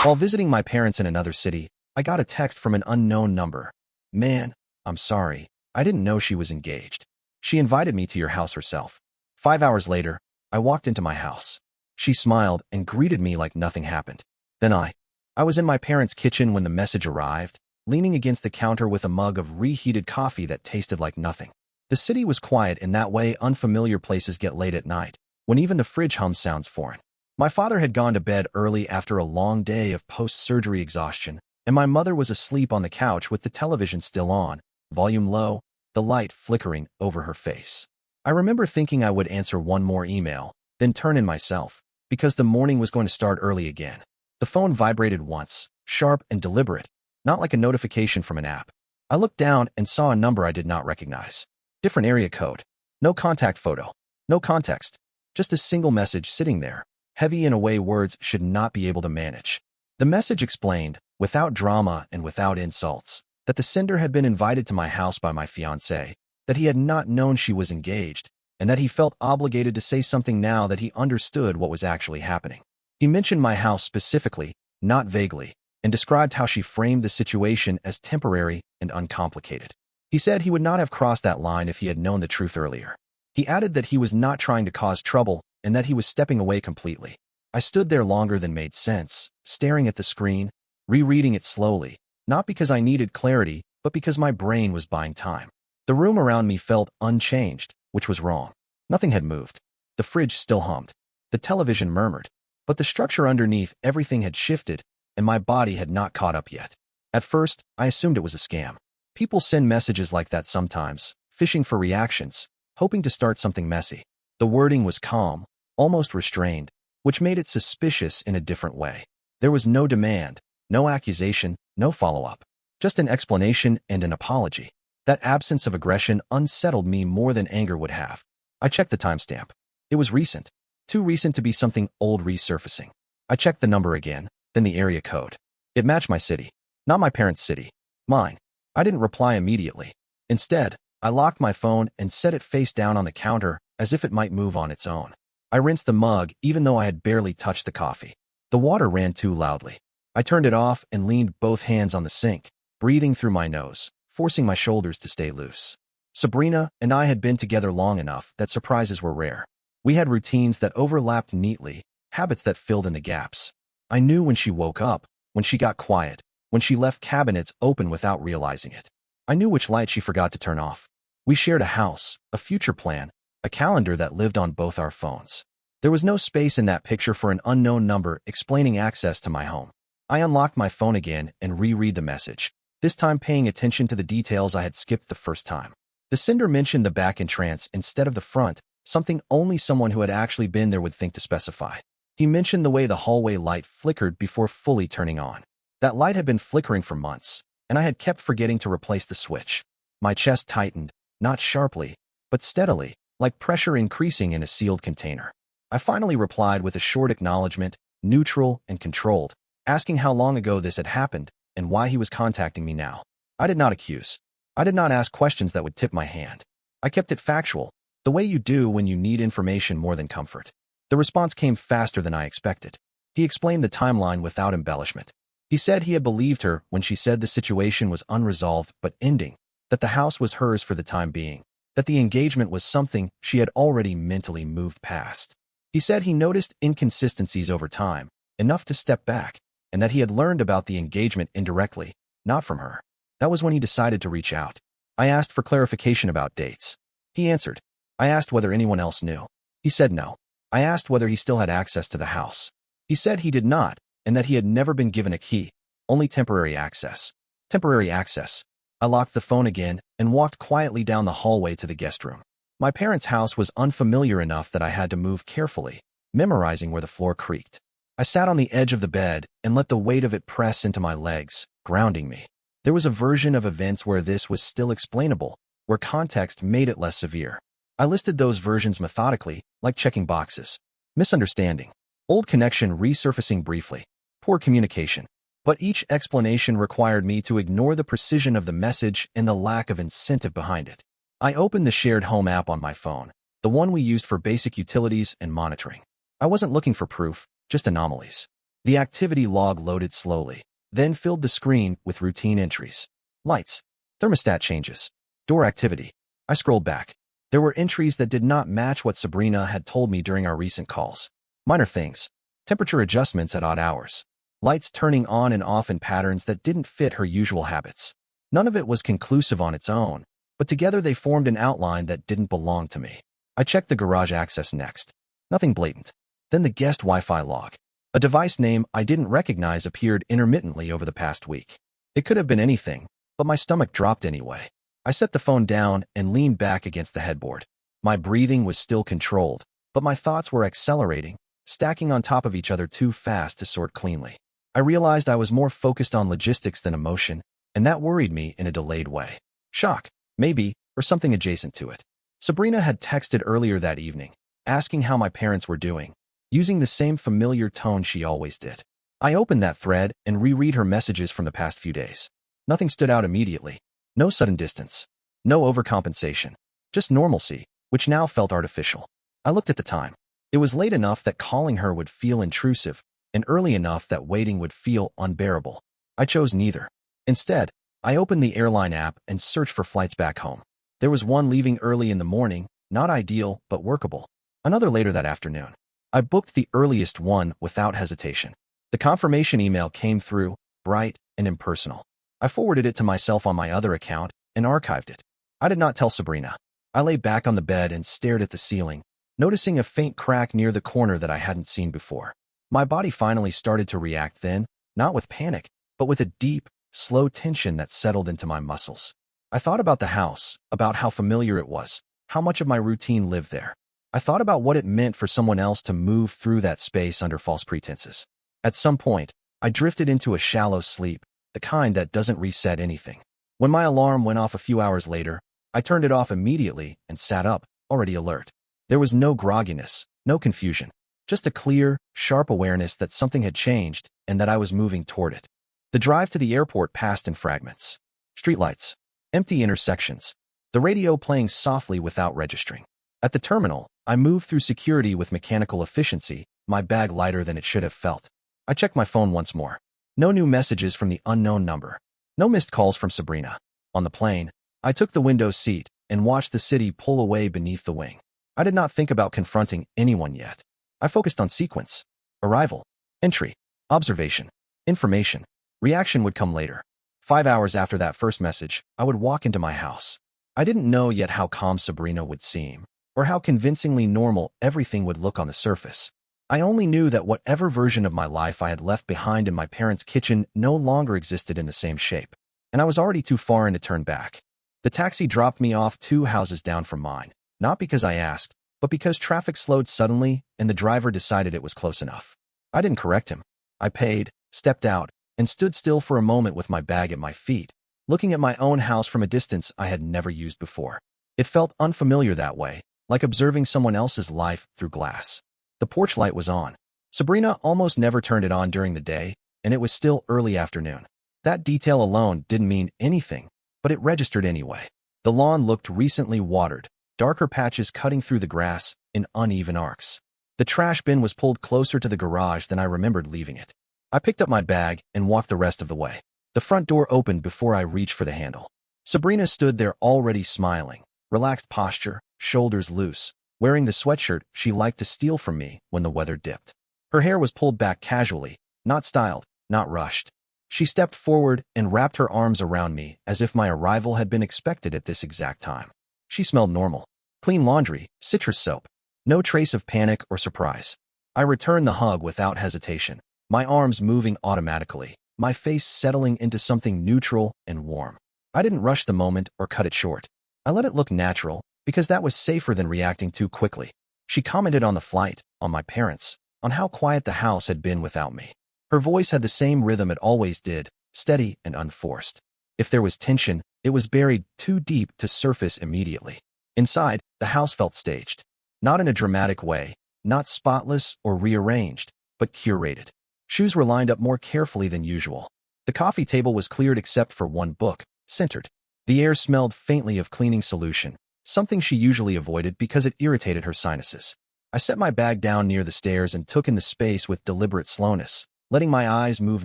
While visiting my parents in another city, I got a text from an unknown number. Man, I'm sorry. I didn't know she was engaged. She invited me to your house herself. 5 hours later, I walked into my house. She smiled and greeted me like nothing happened. Then I was in my parents' kitchen when the message arrived, leaning against the counter with a mug of reheated coffee that tasted like nothing. The city was quiet in that way unfamiliar places get late at night, when even the fridge hum sounds foreign. My father had gone to bed early after a long day of post-surgery exhaustion, and my mother was asleep on the couch with the television still on, volume low, the light flickering over her face. I remember thinking I would answer one more email, then turn in myself, because the morning was going to start early again. The phone vibrated once, sharp and deliberate, not like a notification from an app. I looked down and saw a number I did not recognize. Different area code. No contact photo. No context. Just a single message sitting there, heavy in a way words should not be able to manage. The message explained, without drama and without insults, that the sender had been invited to my house by my fiancée, that he had not known she was engaged, and that he felt obligated to say something now that he understood what was actually happening. He mentioned my house specifically, not vaguely, and described how she framed the situation as temporary and uncomplicated. He said he would not have crossed that line if he had known the truth earlier. He added that he was not trying to cause trouble and that he was stepping away completely. I stood there longer than made sense, staring at the screen, rereading it slowly, not because I needed clarity, but because my brain was buying time. The room around me felt unchanged, which was wrong. Nothing had moved. The fridge still hummed. The television murmured. But the structure underneath everything had shifted, and my body had not caught up yet. At first, I assumed it was a scam. People send messages like that sometimes, fishing for reactions, hoping to start something messy. The wording was calm, almost restrained, which made it suspicious in a different way. There was no demand, no accusation, no follow-up. Just an explanation and an apology. That absence of aggression unsettled me more than anger would have. I checked the timestamp. It was recent. Too recent to be something old resurfacing. I checked the number again, then the area code. It matched my city. Not my parents' city. Mine. I didn't reply immediately. Instead, I locked my phone and set it face down on the counter as if it might move on its own. I rinsed the mug even though I had barely touched the coffee. The water ran too loudly. I turned it off and leaned both hands on the sink, breathing through my nose, forcing my shoulders to stay loose. Sabrina and I had been together long enough that surprises were rare. We had routines that overlapped neatly, habits that filled in the gaps. I knew when she woke up, when she got quiet, when she left cabinets open without realizing it. I knew which light she forgot to turn off. We shared a house, a future plan, a calendar that lived on both our phones. There was no space in that picture for an unknown number explaining access to my home. I unlocked my phone again and reread the message, this time paying attention to the details I had skipped the first time. The sender mentioned the back entrance instead of the front, something only someone who had actually been there would think to specify. He mentioned the way the hallway light flickered before fully turning on. That light had been flickering for months, and I had kept forgetting to replace the switch. My chest tightened, not sharply, but steadily, like pressure increasing in a sealed container. I finally replied with a short acknowledgement, neutral and controlled, asking how long ago this had happened and why he was contacting me now. I did not accuse. I did not ask questions that would tip my hand. I kept it factual, the way you do when you need information more than comfort. The response came faster than I expected. He explained the timeline without embellishment. He said he had believed her when she said the situation was unresolved but ending, that the house was hers for the time being, that the engagement was something she had already mentally moved past. He said he noticed inconsistencies over time, enough to step back, and that he had learned about the engagement indirectly, not from her. That was when he decided to reach out. I asked for clarification about dates. He answered. I asked whether anyone else knew. He said no. I asked whether he still had access to the house. He said he did not, and that he had never been given a key, only temporary access. Temporary access. I locked the phone again and walked quietly down the hallway to the guest room. My parents' house was unfamiliar enough that I had to move carefully, memorizing where the floor creaked. I sat on the edge of the bed and let the weight of it press into my legs, grounding me. There was a version of events where this was still explainable, where context made it less severe. I listed those versions methodically, like checking boxes. Misunderstanding. Old connection resurfacing briefly. Poor communication. But each explanation required me to ignore the precision of the message and the lack of incentive behind it. I opened the shared home app on my phone, the one we used for basic utilities and monitoring. I wasn't looking for proof, just anomalies. The activity log loaded slowly, then filled the screen with routine entries. Lights, thermostat changes, door activity. I scrolled back. There were entries that did not match what Sabrina had told me during our recent calls. Minor things, temperature adjustments at odd hours, lights turning on and off in patterns that didn't fit her usual habits. None of it was conclusive on its own, but together they formed an outline that didn't belong to me. I checked the garage access next. Nothing blatant. Then the guest Wi-Fi log. A device name I didn't recognize appeared intermittently over the past week. It could have been anything, but my stomach dropped anyway. I set the phone down and leaned back against the headboard. My breathing was still controlled, but my thoughts were accelerating, stacking on top of each other too fast to sort cleanly. I realized I was more focused on logistics than emotion, and that worried me in a delayed way. Shock, maybe, or something adjacent to it. Sabrina had texted earlier that evening, asking how my parents were doing, using the same familiar tone she always did. I opened that thread and reread her messages from the past few days. Nothing stood out immediately. No sudden distance. No overcompensation. Just normalcy, which now felt artificial. I looked at the time. It was late enough that calling her would feel intrusive, and early enough that waiting would feel unbearable. I chose neither. Instead, I opened the airline app and searched for flights back home. There was one leaving early in the morning, not ideal, but workable. Another later that afternoon. I booked the earliest one without hesitation. The confirmation email came through, bright and impersonal. I forwarded it to myself on my other account and archived it. I did not tell Sabrina. I lay back on the bed and stared at the ceiling, noticing a faint crack near the corner that I hadn't seen before. My body finally started to react then, not with panic, but with a deep, slow tension that settled into my muscles. I thought about the house, about how familiar it was, how much of my routine lived there. I thought about what it meant for someone else to move through that space under false pretenses. At some point, I drifted into a shallow sleep, the kind that doesn't reset anything. When my alarm went off a few hours later, I turned it off immediately and sat up, already alert. There was no grogginess, no confusion, just a clear, sharp awareness that something had changed and that I was moving toward it. The drive to the airport passed in fragments. Streetlights, empty intersections, the radio playing softly without registering. At the terminal, I moved through security with mechanical efficiency, my bag lighter than it should have felt. I checked my phone once more. No new messages from the unknown number. No missed calls from Sabrina. On the plane, I took the window seat and watched the city pull away beneath the wing. I did not think about confronting anyone yet. I focused on sequence. Arrival, entry, observation, information. Reaction would come later. 5 hours after that first message, I would walk into my house. I didn't know yet how calm Sabrina would seem, or how convincingly normal everything would look on the surface. I only knew that whatever version of my life I had left behind in my parents' kitchen no longer existed in the same shape, and I was already too far in to turn back. The taxi dropped me off 2 houses down from mine, not because I asked, but because traffic slowed suddenly and the driver decided it was close enough. I didn't correct him. I paid, stepped out, and stood still for a moment with my bag at my feet, looking at my own house from a distance I had never used before. It felt unfamiliar that way, like observing someone else's life through glass. The porch light was on. Sabrina almost never turned it on during the day, and it was still early afternoon. That detail alone didn't mean anything, but it registered anyway. The lawn looked recently watered, darker patches cutting through the grass in uneven arcs. The trash bin was pulled closer to the garage than I remembered leaving it. I picked up my bag and walked the rest of the way. The front door opened before I reached for the handle. Sabrina stood there already smiling, relaxed posture, shoulders loose, wearing the sweatshirt she liked to steal from me when the weather dipped. Her hair was pulled back casually, not styled, not rushed. She stepped forward and wrapped her arms around me as if my arrival had been expected at this exact time. She smelled normal. Clean laundry, citrus soap. No trace of panic or surprise. I returned the hug without hesitation, my arms moving automatically, my face settling into something neutral and warm. I didn't rush the moment or cut it short. I let it look natural, because that was safer than reacting too quickly. She commented on the flight, on my parents, on how quiet the house had been without me. Her voice had the same rhythm it always did, steady and unforced. If there was tension, it was buried too deep to surface immediately. Inside, the house felt staged. Not in a dramatic way, not spotless or rearranged, but curated. Shoes were lined up more carefully than usual. The coffee table was cleared except for one book, centered. The air smelled faintly of cleaning solution, something she usually avoided because it irritated her sinuses. I set my bag down near the stairs and took in the space with deliberate slowness, letting my eyes move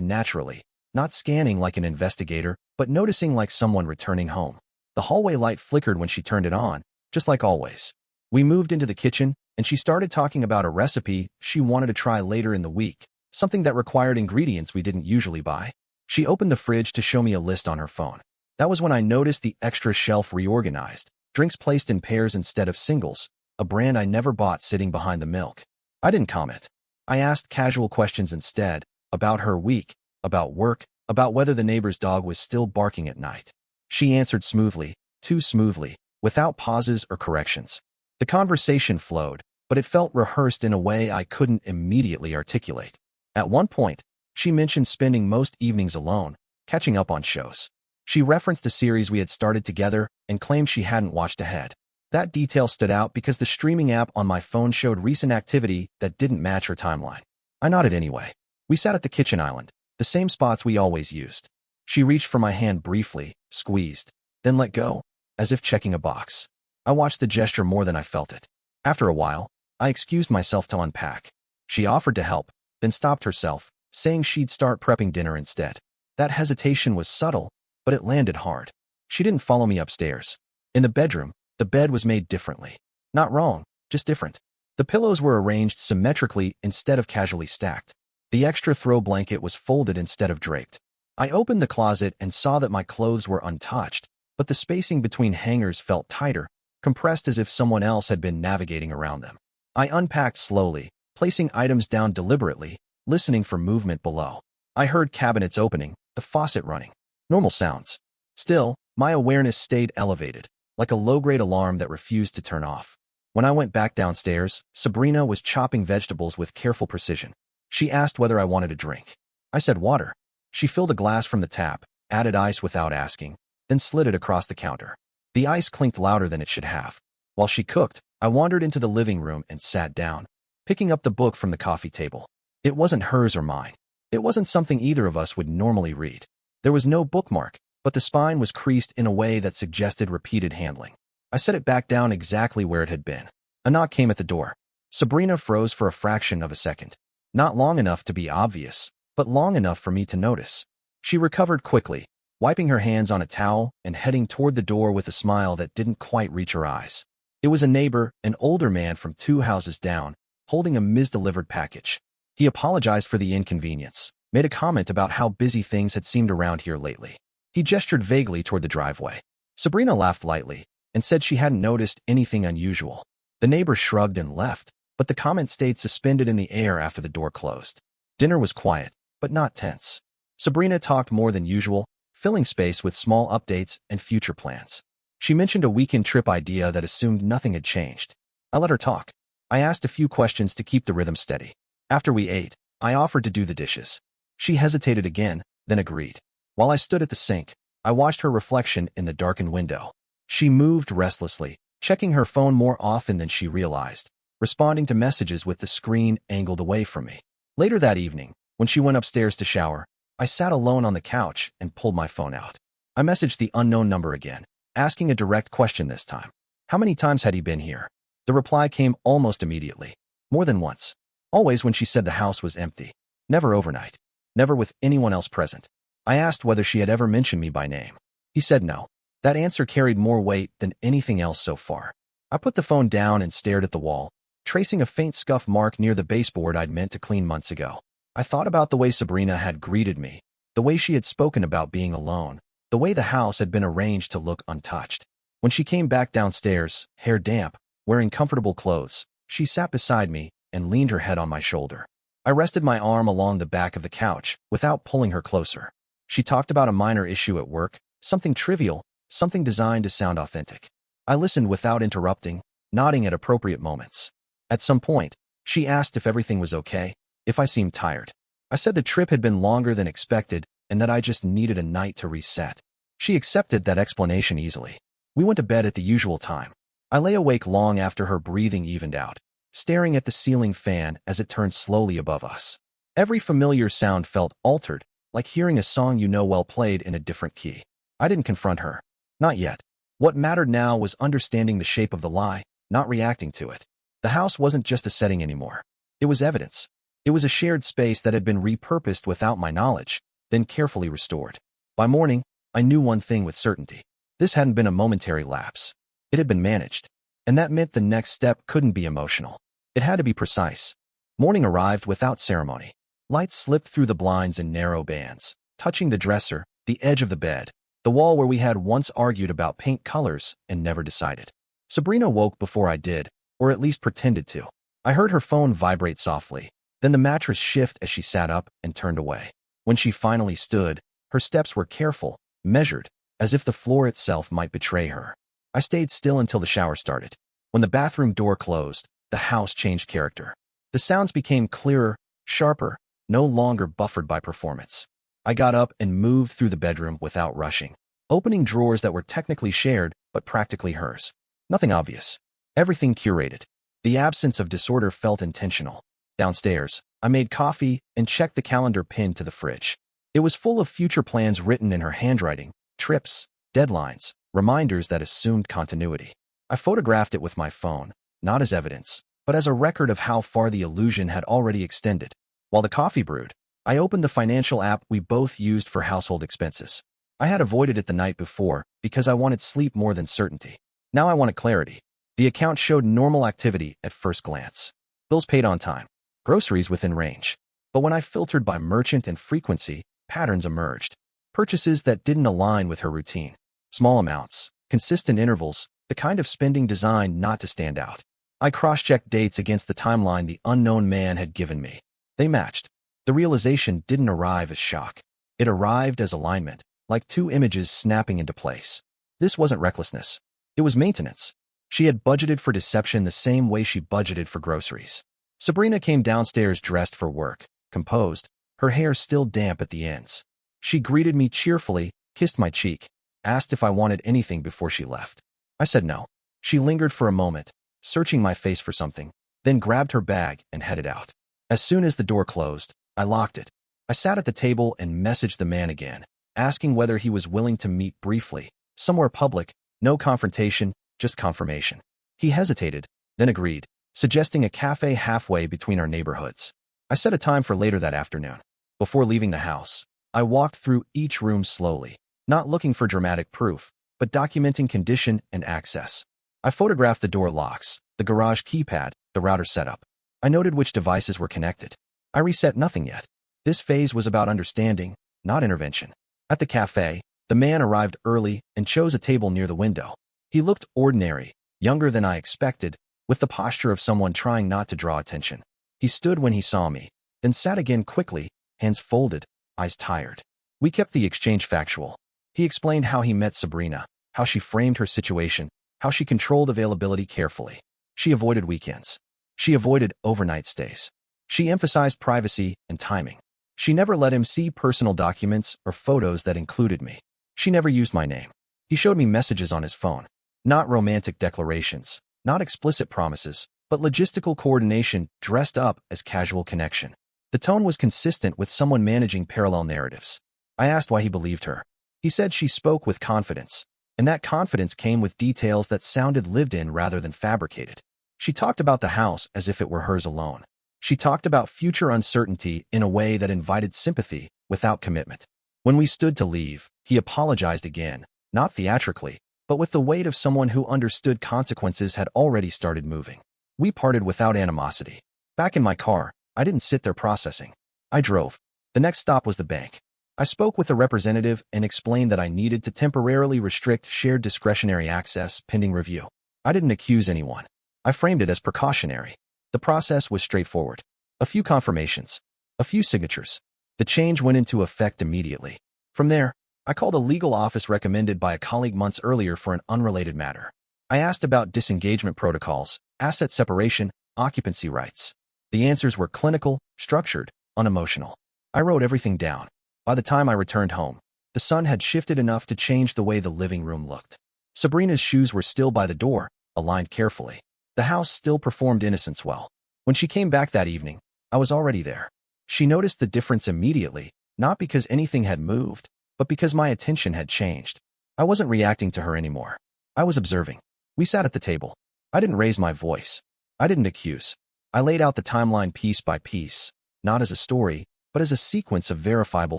naturally, not scanning like an investigator, but noticing like someone returning home. The hallway light flickered when she turned it on, just like always. We moved into the kitchen, and she started talking about a recipe she wanted to try later in the week, something that required ingredients we didn't usually buy. She opened the fridge to show me a list on her phone. That was when I noticed the extra shelf reorganized, drinks placed in pairs instead of singles, a brand I never bought sitting behind the milk. I didn't comment. I asked casual questions instead, about her week, about work, about whether the neighbor's dog was still barking at night. She answered smoothly, too smoothly, without pauses or corrections. The conversation flowed, but it felt rehearsed in a way I couldn't immediately articulate. At one point, she mentioned spending most evenings alone, catching up on shows. She referenced a series we had started together and claimed she hadn't watched ahead. That detail stood out because the streaming app on my phone showed recent activity that didn't match her timeline. I nodded anyway. We sat at the kitchen island, the same spots we always used. She reached for my hand briefly, squeezed, then let go, as if checking a box. I watched the gesture more than I felt it. After a while, I excused myself to unpack. She offered to help, then stopped herself, saying she'd start prepping dinner instead. That hesitation was subtle, but it landed hard. She didn't follow me upstairs. In the bedroom, the bed was made differently. Not wrong, just different. The pillows were arranged symmetrically instead of casually stacked. The extra throw blanket was folded instead of draped. I opened the closet and saw that my clothes were untouched, but the spacing between hangers felt tighter, compressed as if someone else had been navigating around them. I unpacked slowly, placing items down deliberately, listening for movement below. I heard cabinets opening, the faucet running. Normal sounds. Still, my awareness stayed elevated, like a low-grade alarm that refused to turn off. When I went back downstairs, Sabrina was chopping vegetables with careful precision. She asked whether I wanted a drink. I said water. She filled a glass from the tap, added ice without asking, then slid it across the counter. The ice clinked louder than it should have. While she cooked, I wandered into the living room and sat down, picking up the book from the coffee table. It wasn't hers or mine. It wasn't something either of us would normally read. There was no bookmark, but the spine was creased in a way that suggested repeated handling. I set it back down exactly where it had been. A knock came at the door. Sabrina froze for a fraction of a second. Not long enough to be obvious, but long enough for me to notice. She recovered quickly, wiping her hands on a towel and heading toward the door with a smile that didn't quite reach her eyes. It was a neighbor, an older man from 2 houses down, holding a misdelivered package. He apologized for the inconvenience, made a comment about how busy things had seemed around here lately. He gestured vaguely toward the driveway. Sabrina laughed lightly and said she hadn't noticed anything unusual. The neighbor shrugged and left, but the comment stayed suspended in the air after the door closed. Dinner was quiet, but not tense. Sabrina talked more than usual, filling space with small updates and future plans. She mentioned a weekend trip idea that assumed nothing had changed. I let her talk. I asked a few questions to keep the rhythm steady. After we ate, I offered to do the dishes. She hesitated again, then agreed. While I stood at the sink, I watched her reflection in the darkened window. She moved restlessly, checking her phone more often than she realized, responding to messages with the screen angled away from me. Later that evening, when she went upstairs to shower, I sat alone on the couch and pulled my phone out. I messaged the unknown number again, asking a direct question this time. How many times had he been here? The reply came almost immediately. More than once. Always when she said the house was empty. Never overnight. Never with anyone else present. I asked whether she had ever mentioned me by name. He said no. That answer carried more weight than anything else so far. I put the phone down and stared at the wall, tracing a faint scuff mark near the baseboard I'd meant to clean months ago. I thought about the way Sabrina had greeted me, the way she had spoken about being alone, the way the house had been arranged to look untouched. When she came back downstairs, hair damp, wearing comfortable clothes, she sat beside me and leaned her head on my shoulder. I rested my arm along the back of the couch without pulling her closer. She talked about a minor issue at work, something trivial, something designed to sound authentic. I listened without interrupting, nodding at appropriate moments. At some point, she asked if everything was okay, if I seemed tired. I said the trip had been longer than expected and that I just needed a night to reset. She accepted that explanation easily. We went to bed at the usual time. I lay awake long after her breathing evened out, staring at the ceiling fan as it turned slowly above us. Every familiar sound felt altered, like hearing a song you know well played in a different key. I didn't confront her. Not yet. What mattered now was understanding the shape of the lie, not reacting to it. The house wasn't just a setting anymore. It was evidence. It was a shared space that had been repurposed without my knowledge, then carefully restored. By morning, I knew one thing with certainty. This hadn't been a momentary lapse. It had been managed. And that meant the next step couldn't be emotional. It had to be precise. Morning arrived without ceremony. Light slipped through the blinds in narrow bands, touching the dresser, the edge of the bed, the wall where we had once argued about paint colors and never decided. Sabrina woke before I did, or at least pretended to. I heard her phone vibrate softly, then the mattress shift as she sat up and turned away. When she finally stood, her steps were careful, measured, as if the floor itself might betray her. I stayed still until the shower started. When the bathroom door closed, the house changed character. The sounds became clearer, sharper, no longer buffered by performance. I got up and moved through the bedroom without rushing, opening drawers that were technically shared but practically hers. Nothing obvious. Everything curated. The absence of disorder felt intentional. Downstairs, I made coffee and checked the calendar pinned to the fridge. It was full of future plans written in her handwriting, trips, deadlines, reminders that assumed continuity. I photographed it with my phone, not as evidence, but as a record of how far the illusion had already extended. While the coffee brewed, I opened the financial app we both used for household expenses. I had avoided it the night before because I wanted sleep more than certainty. Now I wanted clarity. The account showed normal activity at first glance. Bills paid on time. Groceries within range. But when I filtered by merchant and frequency, patterns emerged. Purchases that didn't align with her routine. Small amounts, consistent intervals, the kind of spending designed not to stand out. I cross-checked dates against the timeline the unknown man had given me. They matched. The realization didn't arrive as shock. It arrived as alignment, like two images snapping into place. This wasn't recklessness. It was maintenance. She had budgeted for deception the same way she budgeted for groceries. Sabrina came downstairs dressed for work, composed, her hair still damp at the ends. She greeted me cheerfully, kissed my cheek, asked if I wanted anything before she left. I said no. She lingered for a moment, searching my face for something, then grabbed her bag and headed out. As soon as the door closed, I locked it. I sat at the table and messaged the man again, asking whether he was willing to meet briefly, somewhere public, no confrontation, just confirmation. He hesitated, then agreed, suggesting a cafe halfway between our neighborhoods. I set a time for later that afternoon. Before leaving the house, I walked through each room slowly, not looking for dramatic proof, but documenting condition and access. I photographed the door locks, the garage keypad, the router setup. I noted which devices were connected. I reset nothing yet. This phase was about understanding, not intervention. At the cafe, the man arrived early and chose a table near the window. He looked ordinary, younger than I expected, with the posture of someone trying not to draw attention. He stood when he saw me, then sat again quickly, hands folded, eyes tired. We kept the exchange factual. He explained how he met Sabrina, how she framed her situation, how she controlled availability carefully. She avoided weekends. She avoided overnight stays. She emphasized privacy and timing. She never let him see personal documents or photos that included me. She never used my name. He showed me messages on his phone. Not romantic declarations, not explicit promises, but logistical coordination dressed up as casual connection. The tone was consistent with someone managing parallel narratives. I asked why he believed her. He said she spoke with confidence, and that confidence came with details that sounded lived in rather than fabricated. She talked about the house as if it were hers alone. She talked about future uncertainty in a way that invited sympathy without commitment. When we stood to leave, he apologized again, not theatrically, but with the weight of someone who understood consequences had already started moving. We parted without animosity. Back in my car, I didn't sit there processing. I drove. The next stop was the bank. I spoke with a representative and explained that I needed to temporarily restrict shared discretionary access pending review. I didn't accuse anyone. I framed it as precautionary. The process was straightforward. A few confirmations. A few signatures. The change went into effect immediately. From there, I called a legal office recommended by a colleague months earlier for an unrelated matter. I asked about disengagement protocols, asset separation, occupancy rights. The answers were clinical, structured, unemotional. I wrote everything down. By the time I returned home, the sun had shifted enough to change the way the living room looked. Sabrina's shoes were still by the door, aligned carefully. The house still performed innocence well. When she came back that evening, I was already there. She noticed the difference immediately, not because anything had moved, but because my attention had changed. I wasn't reacting to her anymore. I was observing. We sat at the table. I didn't raise my voice. I didn't accuse. I laid out the timeline piece by piece, not as a story, but as a sequence of verifiable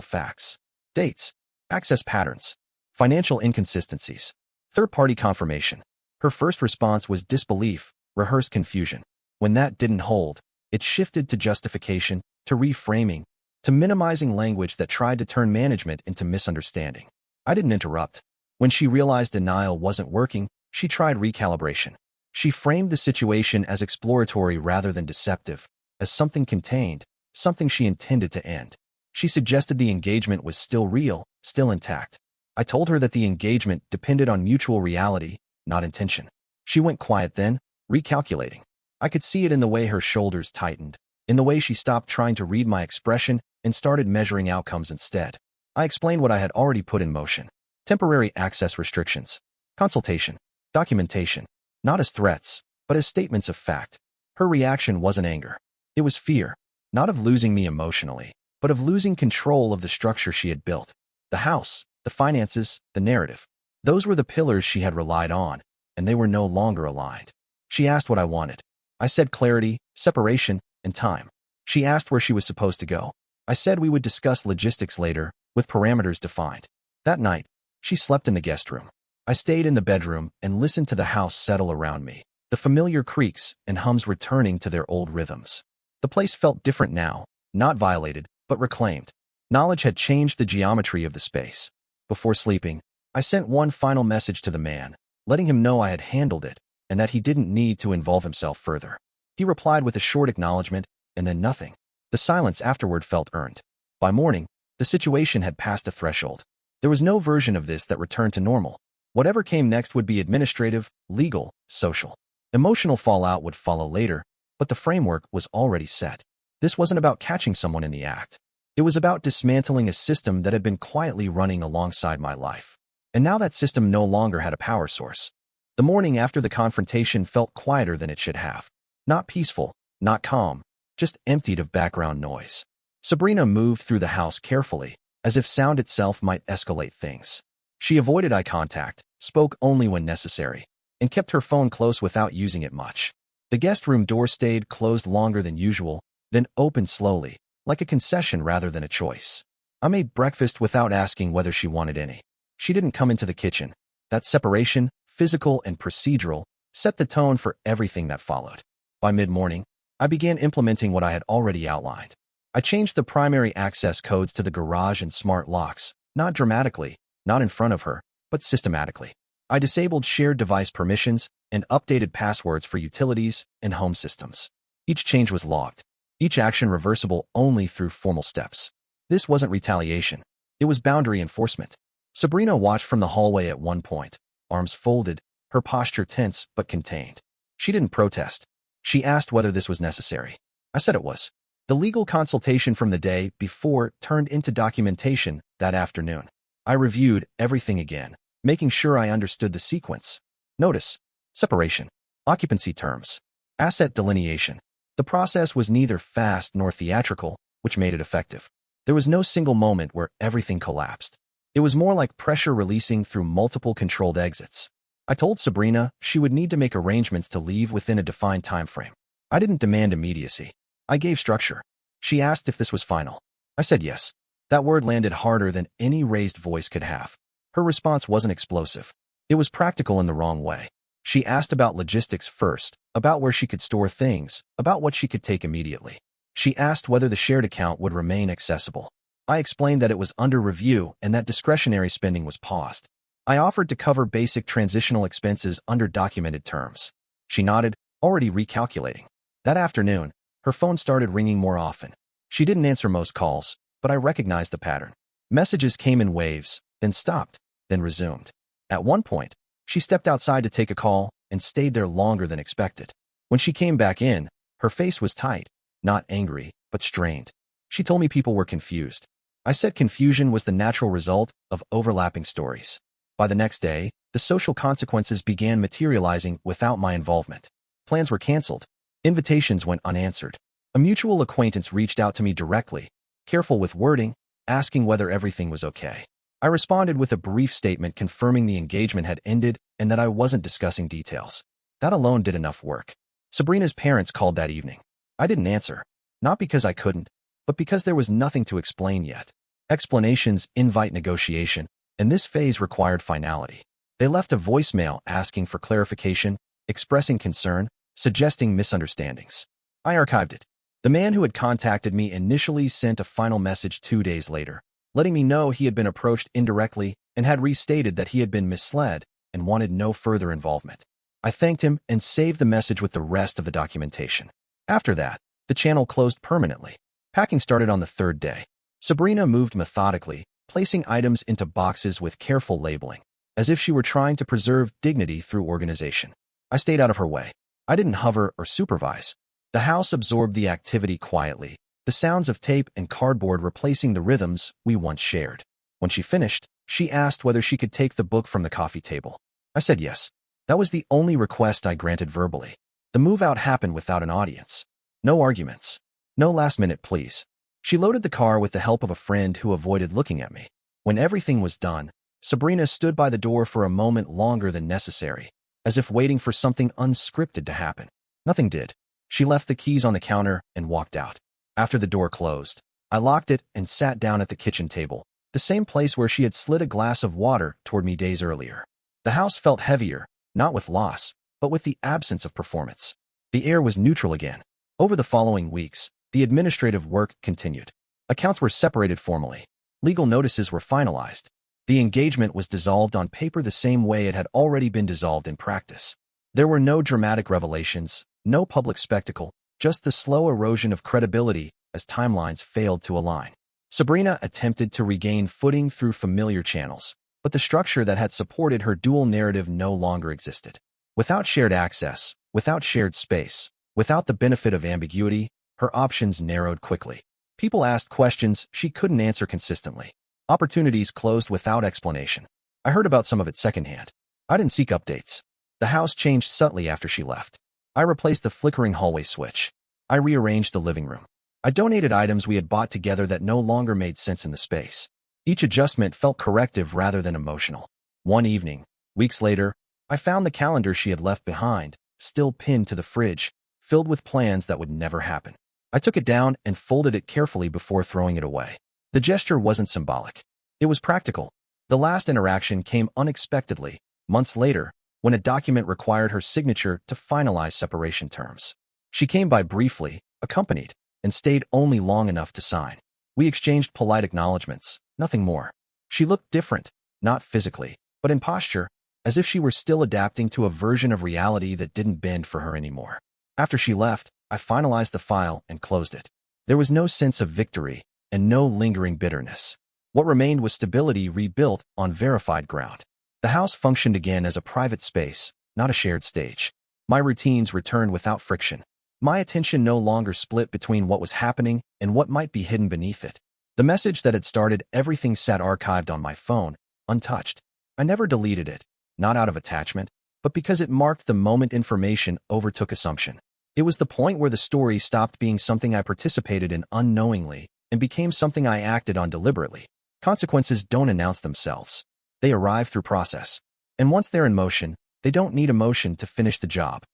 facts. Dates, access patterns, financial inconsistencies, third-party confirmation. Her first response was disbelief, rehearsed confusion. When that didn't hold, it shifted to justification, to reframing, to minimizing language that tried to turn management into misunderstanding. I didn't interrupt. When she realized denial wasn't working, she tried recalibration. She framed the situation as exploratory rather than deceptive, as something contained, something she intended to end. She suggested the engagement was still real, still intact. I told her that the engagement depended on mutual reality, not intention. She went quiet then, recalculating. I could see it in the way her shoulders tightened, in the way she stopped trying to read my expression and started measuring outcomes instead. I explained what I had already put in motion. Temporary access restrictions, consultation, documentation, not as threats, but as statements of fact. Her reaction wasn't anger. It was fear, not of losing me emotionally, but of losing control of the structure she had built. The house, the finances, the narrative. Those were the pillars she had relied on, and they were no longer aligned. She asked what I wanted. I said clarity, separation, and time. She asked where she was supposed to go. I said we would discuss logistics later, with parameters defined. That night, she slept in the guest room. I stayed in the bedroom and listened to the house settle around me, the familiar creaks and hums returning to their old rhythms. The place felt different now, not violated, but reclaimed. Knowledge had changed the geometry of the space. Before sleeping, I sent one final message to the man, letting him know I had handled it and that he didn't need to involve himself further. He replied with a short acknowledgement, and then nothing. The silence afterward felt earned. By morning, the situation had passed a threshold. There was no version of this that returned to normal. Whatever came next would be administrative, legal, social. Emotional fallout would follow later, but the framework was already set. This wasn't about catching someone in the act. It was about dismantling a system that had been quietly running alongside my life. And now that system no longer had a power source. The morning after the confrontation felt quieter than it should have. Not peaceful, not calm, just emptied of background noise. Sabrina moved through the house carefully, as if sound itself might escalate things. She avoided eye contact, spoke only when necessary, and kept her phone close without using it much. The guest room door stayed closed longer than usual, then opened slowly, like a concession rather than a choice. I made breakfast without asking whether she wanted any. She didn't come into the kitchen. That separation, physical and procedural, set the tone for everything that followed. By mid-morning, I began implementing what I had already outlined. I changed the primary access codes to the garage and smart locks, not dramatically, not in front of her, but systematically. I disabled shared device permissions and updated passwords for utilities and home systems. Each change was logged, each action reversible only through formal steps. This wasn't retaliation. It was boundary enforcement. Sabrina watched from the hallway at one point, arms folded, her posture tense but contained. She didn't protest. She asked whether this was necessary. I said it was. The legal consultation from the day before turned into documentation that afternoon. I reviewed everything again, making sure I understood the sequence. Notice, separation, occupancy terms, asset delineation. The process was neither fast nor theatrical, which made it effective. There was no single moment where everything collapsed. It was more like pressure releasing through multiple controlled exits. I told Sabrina she would need to make arrangements to leave within a defined time frame. I didn't demand immediacy. I gave structure. She asked if this was final. I said yes. That word landed harder than any raised voice could have. Her response wasn't explosive. It was practical in the wrong way. She asked about logistics first, about where she could store things, about what she could take immediately. She asked whether the shared account would remain accessible. I explained that it was under review and that discretionary spending was paused. I offered to cover basic transitional expenses under documented terms. She nodded, already recalculating. That afternoon, her phone started ringing more often. She didn't answer most calls, but I recognized the pattern. Messages came in waves, then stopped, then resumed. At one point, she stepped outside to take a call and stayed there longer than expected. When she came back in, her face was tight, not angry, but strained. She told me people were confused. I said confusion was the natural result of overlapping stories. By the next day, the social consequences began materializing without my involvement. Plans were canceled. Invitations went unanswered. A mutual acquaintance reached out to me directly, careful with wording, asking whether everything was okay. I responded with a brief statement confirming the engagement had ended and that I wasn't discussing details. That alone did enough work. Sabrina's parents called that evening. I didn't answer. Not because I couldn't, but because there was nothing to explain yet. Explanations invite negotiation, and this phase required finality. They left a voicemail asking for clarification, expressing concern, suggesting misunderstandings. I archived it. The man who had contacted me initially sent a final message 2 days later, letting me know he had been approached indirectly and had restated that he had been misled and wanted no further involvement. I thanked him and saved the message with the rest of the documentation. After that, the channel closed permanently. Packing started on the 3rd day. Sabrina moved methodically, placing items into boxes with careful labeling, as if she were trying to preserve dignity through organization. I stayed out of her way. I didn't hover or supervise. The house absorbed the activity quietly, the sounds of tape and cardboard replacing the rhythms we once shared. When she finished, she asked whether she could take the book from the coffee table. I said yes. That was the only request I granted verbally. The move-out happened without an audience. No arguments. No last-minute pleas. She loaded the car with the help of a friend who avoided looking at me. When everything was done, Sabrina stood by the door for a moment longer than necessary, as if waiting for something unscripted to happen. Nothing did. She left the keys on the counter and walked out. After the door closed, I locked it and sat down at the kitchen table, the same place where she had slid a glass of water toward me days earlier. The house felt heavier, not with loss, but with the absence of performance. The air was neutral again. Over the following weeks, the administrative work continued. Accounts were separated formally. Legal notices were finalized. The engagement was dissolved on paper the same way it had already been dissolved in practice. There were no dramatic revelations, no public spectacle, just the slow erosion of credibility as timelines failed to align. Sabrina attempted to regain footing through familiar channels, but the structure that had supported her dual narrative no longer existed. Without shared access, without shared space, without the benefit of ambiguity, her options narrowed quickly. People asked questions she couldn't answer consistently. Opportunities closed without explanation. I heard about some of it secondhand. I didn't seek updates. The house changed subtly after she left. I replaced the flickering hallway switch. I rearranged the living room. I donated items we had bought together that no longer made sense in the space. Each adjustment felt corrective rather than emotional. One evening, weeks later, I found the calendar she had left behind, still pinned to the fridge, filled with plans that would never happen. I took it down and folded it carefully before throwing it away. The gesture wasn't symbolic. It was practical. The last interaction came unexpectedly, months later, when a document required her signature to finalize separation terms. She came by briefly, accompanied, and stayed only long enough to sign. We exchanged polite acknowledgments, nothing more. She looked different, not physically, but in posture, as if she were still adapting to a version of reality that didn't bend for her anymore. After she left, I finalized the file and closed it. There was no sense of victory and no lingering bitterness. What remained was stability rebuilt on verified ground. The house functioned again as a private space, not a shared stage. My routines returned without friction. My attention no longer split between what was happening and what might be hidden beneath it. The message that had started everything sat archived on my phone, untouched. I never deleted it, not out of attachment, but because it marked the moment information overtook assumption. It was the point where the story stopped being something I participated in unknowingly and became something I acted on deliberately. Consequences don't announce themselves. They arrive through process. And once they're in motion, they don't need emotion to finish the job.